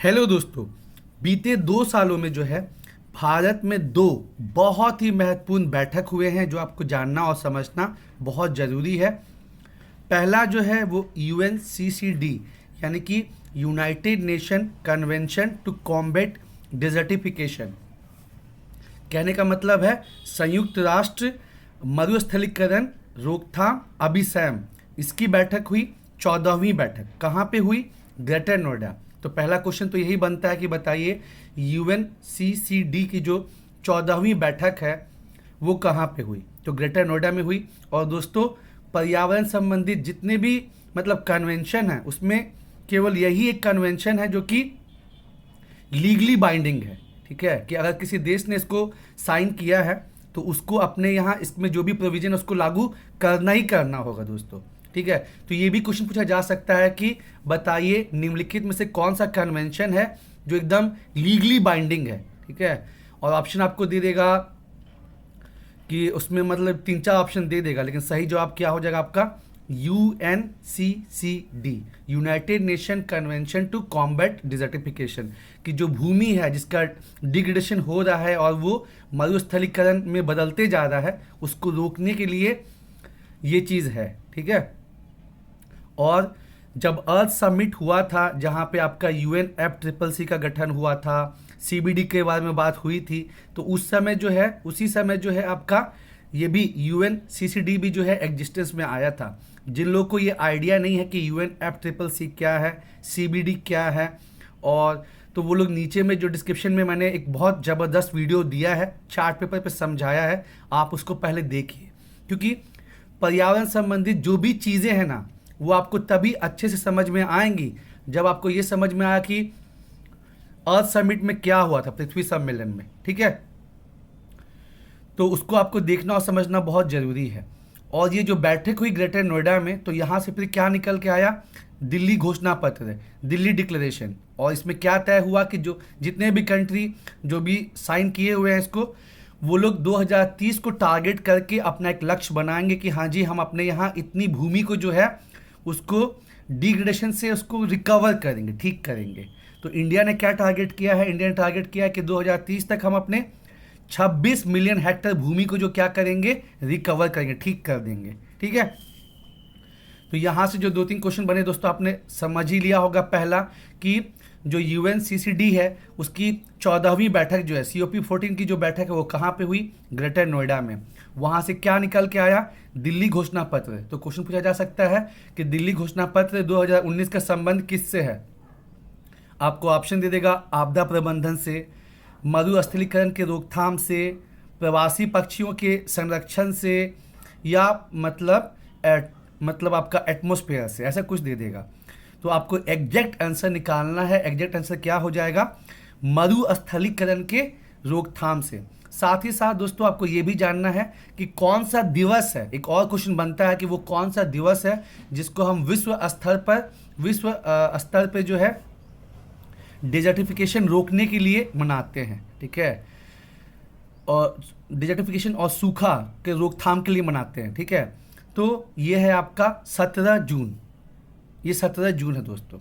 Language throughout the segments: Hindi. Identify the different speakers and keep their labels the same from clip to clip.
Speaker 1: हेलो दोस्तों। बीते 2 सालों में जो है भारत में दो बहुत ही महत्वपूर्ण बैठक हुए हैं जो आपको जानना और समझना बहुत ज़रूरी है। पहला जो है वो UNCCD यानी कि United Nation Convention to Combat Desertification. कहने का मतलब है संयुक्त राष्ट्र मरुस्थलीकरण रोकथाम अभिसैम। इसकी बैठक हुई 14वीं बैठक। कहाँ पे हुई? ग्रेटर नोएडा। तो पहला क्वेश्चन तो यही बनता है कि बताइए UNCCD की जो 14वीं बैठक है वो कहाँ पे हुई? तो ग्रेटर नोएडा में हुई। और दोस्तों, पर्यावरण संबंधित जितने भी कन्वेंशन है उसमें केवल यही एक कन्वेंशन है जो कि लीगली बाइंडिंग है। ठीक है, कि अगर किसी देश ने इसको साइन किया है तो उसको अपने यहाँ इसमें जो भी प्रोविजन है उसको लागू करना ही करना होगा दोस्तों। ठीक है, तो ये भी क्वेश्चन पूछा जा सकता है कि बताइए निम्नलिखित में से कौन सा कन्वेंशन है जो एकदम लीगली बाइंडिंग है। ठीक है, और ऑप्शन आपको दे देगा कि उसमें 3-4 ऑप्शन दे देगा, लेकिन सही जवाब क्या हो जाएगा आपका? UNCCD United Nation Convention to Combat Desertification की जो भूमि है जिसका डिग्रेडेशन हो रहा है और वो मरुस्थलीकरण में बदलते जा रहा है उसको रोकने के लिए ये चीज़ है। ठीक है, और जब अर्थ समिट हुआ था जहाँ पे आपका UNFCCC का गठन हुआ था, CBD के बारे में बात हुई थी, तो उस समय जो है उसी समय जो है आपका ये भी UNCCD भी जो है एग्जिस्टेंस में आया था। जिन लोगों को ये आइडिया नहीं है कि UNFCCC क्या है, CBD क्या है, और तो वो लोग नीचे में जो डिस्क्रिप्शन में मैंने एक बहुत ज़बरदस्त वीडियो दिया है, चार्ट पेपर पे समझाया है, आप उसको पहले देखिए। क्योंकि पर्यावरण संबंधित जो भी चीज़ें हैं ना वो आपको तभी अच्छे से समझ में आएंगी जब आपको ये समझ में आया कि अर्थ समिट में क्या हुआ था, पृथ्वी सम्मेलन में। ठीक है, तो उसको आपको देखना और समझना बहुत ज़रूरी है। और ये जो बैठक हुई ग्रेटर नोएडा में, तो यहाँ से फिर क्या निकल के आया? दिल्ली घोषणा पत्र, दिल्ली डिक्लेरेशन। और इसमें क्या तय हुआ कि जो जितने भी कंट्री जो भी साइन किए हुए हैं इसको, वो लोग 2030 को टारगेट करके अपना एक लक्ष्य बनाएंगे कि हाँ जी हम अपने यहाँ इतनी भूमि को जो है उसको डिग्रेडेशन से उसको रिकवर करेंगे, ठीक करेंगे। तो इंडिया ने क्या टारगेट किया है? इंडिया ने टारगेट किया है कि 2030 तक हम अपने 26 मिलियन हेक्टेयर भूमि को जो क्या करेंगे? रिकवर करेंगे, ठीक कर देंगे। ठीक है, तो यहाँ से जो 2-3 क्वेश्चन बने दोस्तों आपने समझ ही लिया होगा। पहला कि जो UNCCD है उसकी 14वीं बैठक जो है COP14 की जो बैठक है वो कहाँ पे हुई? ग्रेटर नोएडा में। वहाँ से क्या निकल के आया? दिल्ली घोषणा पत्र। तो क्वेश्चन पूछा जा सकता है कि दिल्ली घोषणा पत्र 2019 का संबंध किससे है? आपको ऑप्शन दे देगा आपदा प्रबंधन से, मरुस्थलीकरण के रोकथाम से, प्रवासी पक्षियों के संरक्षण से, या मतलब आपका एटमॉस्फेयर से, ऐसा कुछ दे देगा। तो आपको एग्जैक्ट आंसर निकालना है। एग्जैक्ट आंसर क्या हो जाएगा? मरुस्थलीकरण के रोकथाम से। साथ ही साथ दोस्तों आपको ये भी जानना है कि कौन सा दिवस है। एक और क्वेश्चन बनता है कि वो कौन सा दिवस है जिसको हम विश्व स्तर पर जो है डिजर्टिफिकेशन रोकने के लिए मनाते हैं। ठीक है, और डिजर्टिफिकेशन और सूखा के रोकथाम के लिए मनाते हैं। ठीक है, तो ये है आपका 17 जून। ये 17 जून है दोस्तों।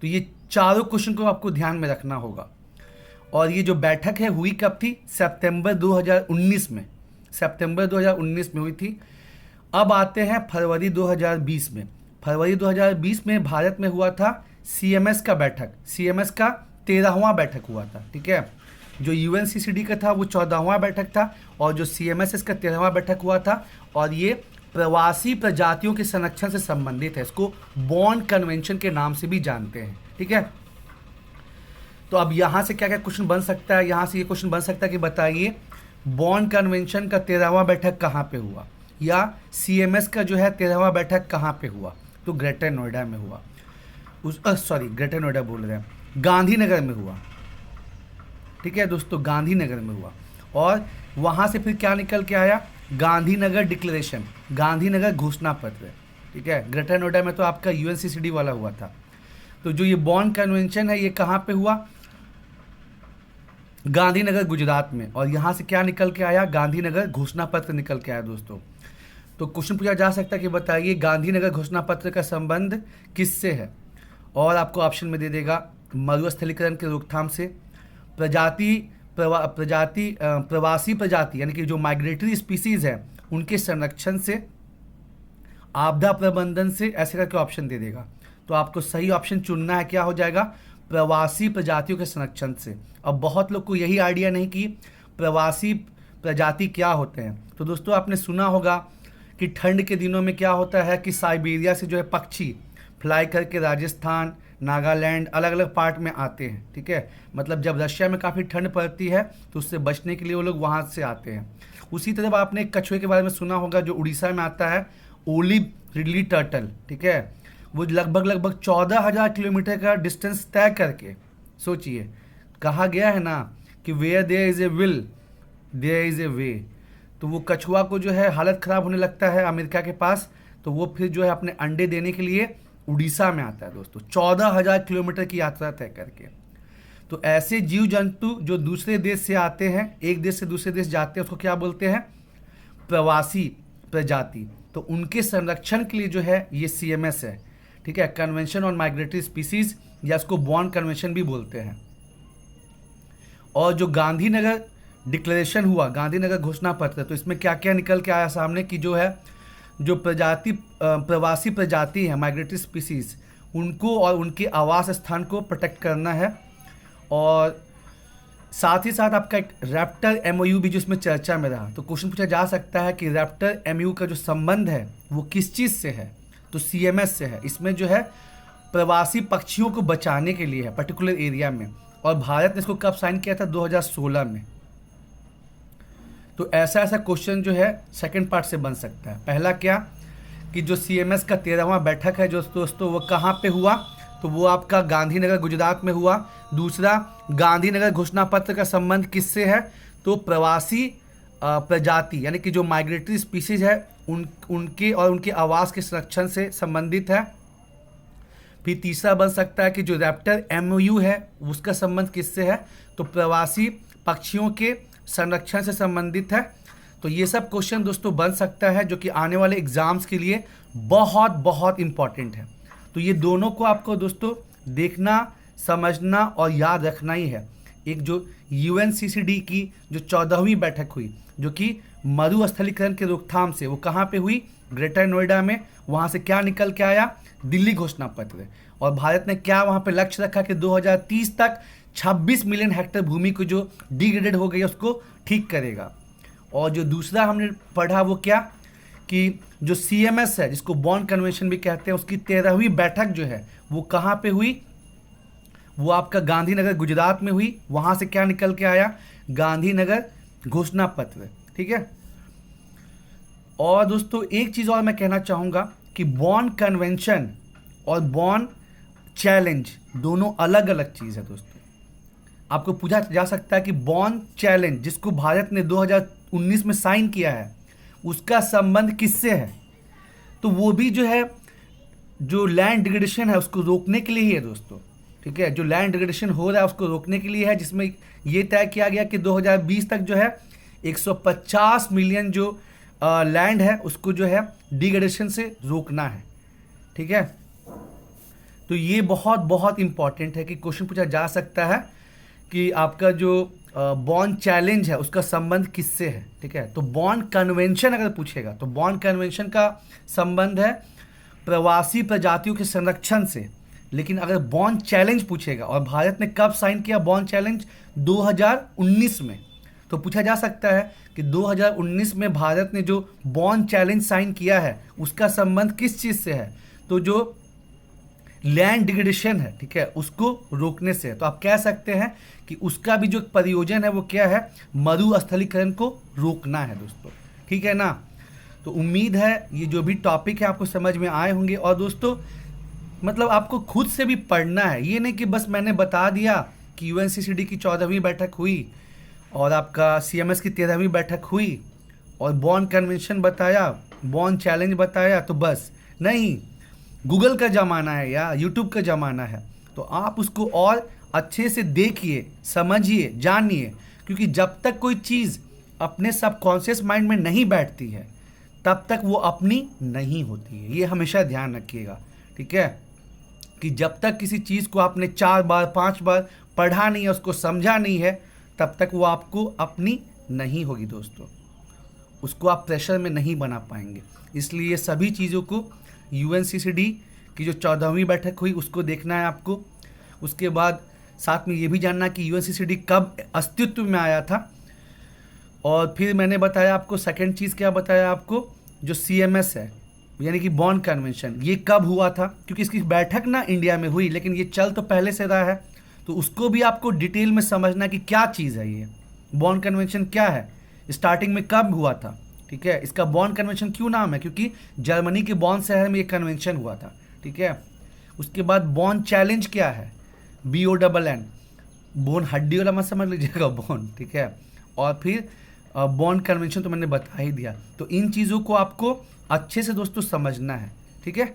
Speaker 1: तो ये चारों क्वेश्चन को आपको ध्यान में रखना होगा। और ये जो बैठक है हुई कब थी? सितंबर 2019 में। सितंबर 2019 में हुई थी। अब आते हैं फरवरी 2020 में। फरवरी 2020 में भारत में हुआ था CMS का बैठक। CMS का 13वां बैठक हुआ था। ठीक है, जो UNCCD का था वो 14वां बैठक था और जो CMS इसका 13वां बैठक हुआ था। और ये प्रवासी प्रजातियों के संरक्षण से संबंधित है। इसको बॉन कन्वेंशन के नाम से भी जानते हैं। ठीक है, तो अब यहाँ से क्या क्या क्वेश्चन बन सकता है? यहाँ से ये क्वेश्चन बन सकता है कि बताइए बॉन कन्वेंशन का 13वां बैठक कहाँ पे हुआ, या CMS का जो है 13वां बैठक कहाँ पे हुआ? तो ग्रेटर नोएडा में हुआ। ग्रेटर नोएडा बोल रहे हैं, गांधीनगर में हुआ। ठीक है दोस्तों, गांधीनगर में हुआ। और वहाँ से फिर क्या निकल के आया? गांधीनगर डिक्लेरेशन, गांधीनगर घोषणा पत्र। ठीक है, ग्रेटर नोएडा में तो आपका UNCCD वाला हुआ था। तो जो ये बॉन कन्वेंशन है ये कहाँ पे हुआ? गांधीनगर गुजरात में। और यहाँ से क्या निकल के आया? गांधीनगर घोषणा पत्र निकल के आया दोस्तों। तो क्वेश्चन पूछा जा सकता है कि बताइए गांधीनगर घोषणा पत्र का संबंध किससे है? और आपको ऑप्शन में दे देगा मरुस्थलीकरण के रोकथाम से, प्रवासी प्रजाति यानी कि जो माइग्रेटरी स्पीसीज है उनके संरक्षण से, आपदा प्रबंधन से, ऐसे करके ऑप्शन दे देगा। तो आपको सही ऑप्शन चुनना है, क्या हो जाएगा, प्रवासी प्रजातियों के संरक्षण से। अब बहुत लोग को यही आइडिया नहीं कि प्रवासी प्रजाति क्या होते हैं। तो दोस्तों आपने सुना होगा कि ठंड के दिनों में क्या होता है कि साइबेरिया से जो है पक्षी फ्लाई करके राजस्थान, नागालैंड, अलग अलग पार्ट में आते हैं, ठीक है। मतलब जब रशिया में काफ़ी ठंड पड़ती है तो उससे बचने के लिए वो लोग वहाँ से आते हैं। उसी तरह आपने एक कछुए के बारे में सुना होगा जो उड़ीसा में आता है, ओलिव रिडली टर्टल, ठीक है। वो लगभग 14,000 किलोमीटर का डिस्टेंस तय करके, सोचिए, कहा गया है ना कि where there is a will there is a way. तो वो कछुआ को जो है हालत ख़राब होने लगता है अमेरिका के पास, तो वो फिर जो है अपने अंडे देने के लिए उड़ीसा में आता है दोस्तों, 14,000 किलोमीटर की यात्रा तय करके। तो ऐसे जीव जंतु जो दूसरे देश से आते हैं, एक देश से दूसरे देश जाते हैं, उसको क्या बोलते हैं, प्रवासी प्रजाति। तो उनके संरक्षण के लिए जो है ये CMS है, ठीक है, कन्वेंशन ऑन माइग्रेटरी स्पीसीज, या इसको बॉर्न कन्वेंशन भी बोलते हैं। और जो गांधीनगर डिक्लेरेशन हुआ, गांधीनगर घोषणा पत्र, तो इसमें क्या क्या निकल के आया सामने कि जो है जो प्रवासी प्रजाति है, माइग्रेटरी स्पीसीज, उनको और उनके आवास स्थान को प्रोटेक्ट करना है। और साथ ही साथ आपका एक रैप्टर MOU भी जो इसमें चर्चा में रहा। तो क्वेश्चन पूछा जा सकता है कि रैप्टर MOU का जो संबंध है वो किस चीज़ से है, तो CMS से है। इसमें जो है प्रवासी पक्षियों को बचाने के लिए है पर्टिकुलर एरिया में, और भारत ने इसको कब साइन किया था, 2016 में। तो ऐसा क्वेश्चन जो है सेकंड पार्ट से बन सकता है। पहला क्या कि जो CMS का 13वां बैठक है जो दोस्तों वो कहाँ पे हुआ, तो वो आपका गांधीनगर गुजरात में हुआ। दूसरा, गांधीनगर घोषणा पत्र का संबंध किससे है, तो प्रवासी प्रजाति यानी कि जो माइग्रेटरी स्पीसीज है उनके और उनके आवास के संरक्षण से संबंधित है। फिर तीसरा बन सकता है कि जो रैप्टर MOU है उसका संबंध किससे है, तो प्रवासी पक्षियों के संरक्षण से संबंधित है। तो ये सब क्वेश्चन दोस्तों बन सकता है जो कि आने वाले एग्जाम्स के लिए बहुत बहुत इम्पॉर्टेंट है। तो ये दोनों को आपको दोस्तों देखना, समझना और याद रखना ही है। एक जो UNCCD की जो 14वीं बैठक हुई जो कि मरुस्थलीकरण के रोकथाम से, वो कहाँ पे हुई, ग्रेटर नोएडा में। वहाँ से क्या निकल के आया, दिल्ली घोषणा पत्र। और भारत ने क्या वहाँ पे लक्ष्य रखा कि 2030 तक 26 मिलियन हेक्टेयर भूमि को जो डिग्रेडेड हो गई है उसको ठीक करेगा। और जो दूसरा हमने पढ़ा वो क्या कि जो CMS है जिसको बॉर्न कन्वेंशन भी कहते हैं, उसकी 13वीं बैठक जो है वो कहाँ पे हुई, वो आपका गांधीनगर गुजरात में हुई। वहाँ से क्या निकल के आया, गांधीनगर घोषणा पत्र, ठीक है। और दोस्तों एक चीज़ और मैं कहना चाहूँगा कि बॉर्न कन्वेंशन और बॉर्न चैलेंज दोनों अलग अलग चीज़ है दोस्तों। आपको पूछा जा सकता है कि बॉर्न चैलेंज जिसको भारत ने 2019 में साइन किया है उसका संबंध किससे है, तो वो भी जो है जो लैंड डिग्रेडेशन है उसको रोकने के लिए ही है दोस्तों, ठीक है। जो लैंड डिग्रेडेशन हो रहा है उसको रोकने के लिए है, जिसमें ये तय किया गया कि 2020 तक जो है 150 मिलियन जो लैंड है उसको जो है डिग्रेडेशन से रोकना है, ठीक है। तो ये बहुत बहुत इंपॉर्टेंट है कि क्वेश्चन पूछा जा सकता है कि आपका जो बॉर्न चैलेंज है उसका संबंध किससे है, ठीक है। तो बॉर्न कन्वेंशन अगर पूछेगा तो बॉर्न कन्वेंशन का संबंध है प्रवासी प्रजातियों के संरक्षण से। लेकिन अगर बॉर्न चैलेंज पूछेगा, और भारत ने कब साइन किया बॉर्न चैलेंज, 2019 में, तो पूछा जा सकता है कि 2019 में भारत ने जो बॉर्न चैलेंज साइन किया है उसका संबंध किस चीज़ से है, तो जो लैंड डिग्रेडेशन है, ठीक है, उसको रोकने से है। तो आप कह सकते हैं कि उसका भी जो प्रयोजन है वो क्या है, मरुस्थलीकरण को रोकना है दोस्तों, ठीक है ना। तो उम्मीद है ये जो भी टॉपिक है आपको समझ में आए होंगे। और दोस्तों मतलब आपको खुद से भी पढ़ना है, ये नहीं कि बस मैंने बता दिया कि UNCCD की 14वीं बैठक हुई और आपका CMS की 13वीं बैठक हुई और बॉर्न कन्वेंशन बताया, बॉर्न चैलेंज बताया, तो बस नहीं। गूगल का ज़माना है या यूट्यूब का ज़माना है, तो आप उसको और अच्छे से देखिए, समझिए, जानिए, क्योंकि जब तक कोई चीज़ अपने सबकॉन्शियस माइंड में नहीं बैठती है तब तक वो अपनी नहीं होती है। ये हमेशा ध्यान रखिएगा, ठीक है। कि जब तक किसी चीज़ को आपने 4 बार 5 बार पढ़ा नहीं है, उसको समझा नहीं है, तब तक वो आपको अपनी नहीं होगी दोस्तों, उसको आप प्रेशर में नहीं बना पाएंगे। इसलिए ये सभी चीज़ों को यूएनसीसीडी की जो 14वीं बैठक हुई उसको देखना है आपको। उसके बाद साथ में ये भी जानना कि यूएनसीसीडी कब अस्तित्व में आया था। और फिर मैंने बताया आपको सेकंड चीज़ क्या बताया आपको, जो सीएमएस है यानी कि बॉन कन्वेंशन, ये कब हुआ था, क्योंकि इसकी बैठक ना इंडिया में हुई लेकिन ये चल तो पहले से रहा है, तो उसको भी आपको डिटेल में समझना कि क्या चीज़ है ये बॉन कन्वेंशन, क्या है, स्टार्टिंग में कब हुआ था। ठीक है, इसका बॉन कन्वेंशन क्यों नाम है, क्योंकि जर्मनी के बॉन शहर में ये कन्वेंशन हुआ था। ठीक है, उसके बाद बॉन चैलेंज क्या है, BONN, बोन हड्डी वाला मत समझ लीजिएगा, बॉन। ठीक है, और फिर बॉन कन्वेंशन तो मैंने बता ही दिया। तो इन चीज़ों को आपको अच्छे से दोस्तों समझना है। ठीक है।